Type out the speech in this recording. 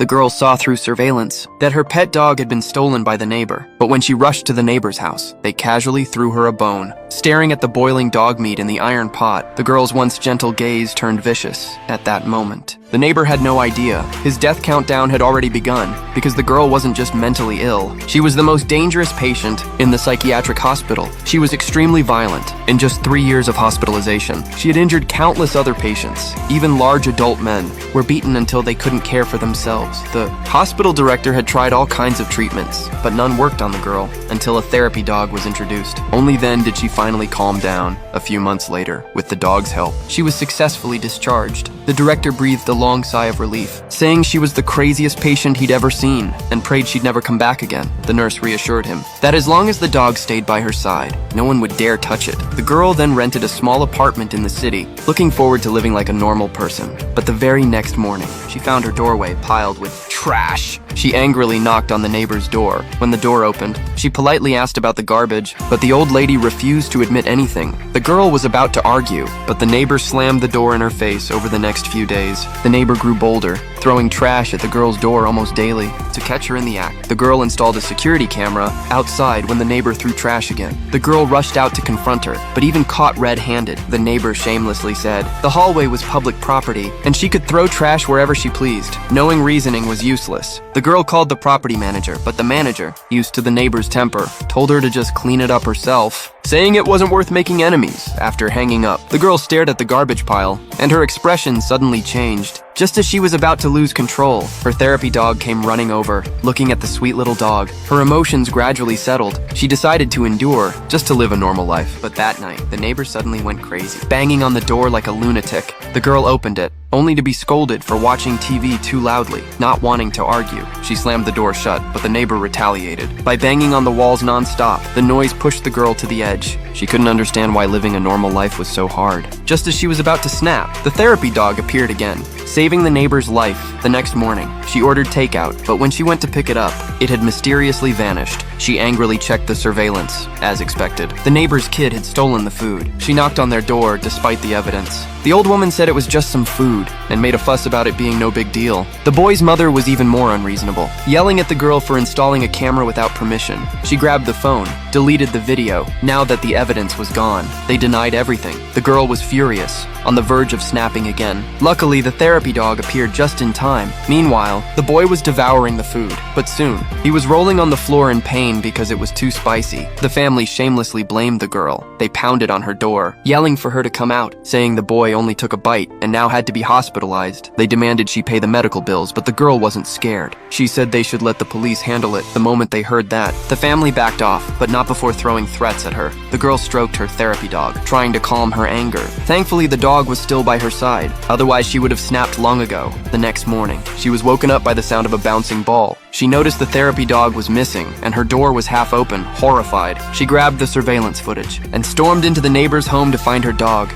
The girl saw through surveillance that her pet dog had been stolen by the neighbor, but when she rushed to the neighbor's house, they casually threw her a bone. Staring at the boiling dog meat in the iron pot, the girl's once gentle gaze turned vicious at that moment. The neighbor had no idea. His death countdown had already begun because the girl wasn't just mentally ill. She was the most dangerous patient in the psychiatric hospital. She was extremely violent. In just 3 years of hospitalization, she had injured countless other patients. Even large adult men were beaten until they couldn't care for themselves. The hospital director had tried all kinds of treatments, but none worked on the girl until a therapy dog was introduced. Only then did she finally calm down. A few months later, with the dog's help, she was successfully discharged. The director breathed a long sigh of relief, saying she was the craziest patient he'd ever seen and prayed she'd never come back again. The nurse reassured him that as long as the dog stayed by her side, no one would dare touch it. The girl then rented a small apartment in the city, looking forward to living like a normal person. But the very next morning, she found her doorway piled with trash. She angrily knocked on the neighbor's door. When the door opened, she politely asked about the garbage, but the old lady refused to admit anything. The girl was about to argue, but the neighbor slammed the door in her face. Over the next few days, the neighbor grew bolder, throwing trash at the girl's door almost daily. To catch her in the act, the girl installed a security camera outside when the neighbor threw trash again. The girl rushed out to confront her, but even caught red-handed, the neighbor shamelessly said the hallway was public property and she could throw trash wherever she pleased. Knowing reasoning was useless. The girl called the property manager, but the manager, used to the neighbor's temper, told her to just clean it up herself, saying it wasn't worth making enemies. After hanging up, the girl stared at the garbage pile, and her expression suddenly changed. Just as she was about to lose control, her therapy dog came running over, looking at the sweet little dog. Her emotions gradually settled. She decided to endure, just to live a normal life. But that night, the neighbor suddenly went crazy, banging on the door like a lunatic. The girl opened it, only to be scolded for watching TV too loudly, not wanting to argue. She slammed the door shut, but the neighbor retaliated by banging on the walls non-stop. The noise pushed the girl to the edge. She couldn't understand why living a normal life was so hard. Just as she was about to snap, the therapy dog appeared again, saving the neighbor's life. The next morning, she ordered takeout, but when she went to pick it up, it had mysteriously vanished. She angrily checked the surveillance, as expected. The neighbor's kid had stolen the food. She knocked on their door despite the evidence. The old woman said it was just some food and made a fuss about it being no big deal. The boy's mother was even more unreasonable, yelling at the girl for installing a camera without permission. She grabbed the phone, deleted the video. Now that the evidence was gone, they denied everything. The girl was furious, on the verge of snapping again. Luckily, the therapy dog appeared just in time. Meanwhile, the boy was devouring the food, but soon, he was rolling on the floor in pain because it was too spicy. The family shamelessly blamed the girl. They pounded on her door, yelling for her to come out, saying the boy only took a bite and now had to be hospitalized. They demanded she pay the medical bills, but the girl wasn't scared. She said they should let the police handle it. The moment they heard that, the family backed off, but not before throwing threats at her. The girl stroked her therapy dog, trying to calm her anger. Thankfully, the dog was still by her side. Otherwise, she would have snapped long ago. The next morning, she was woken up by the sound of a bouncing ball. She noticed the therapy dog was missing, and her door was half open. Horrified, she grabbed the surveillance footage and stormed into the neighbor's home to find her dog.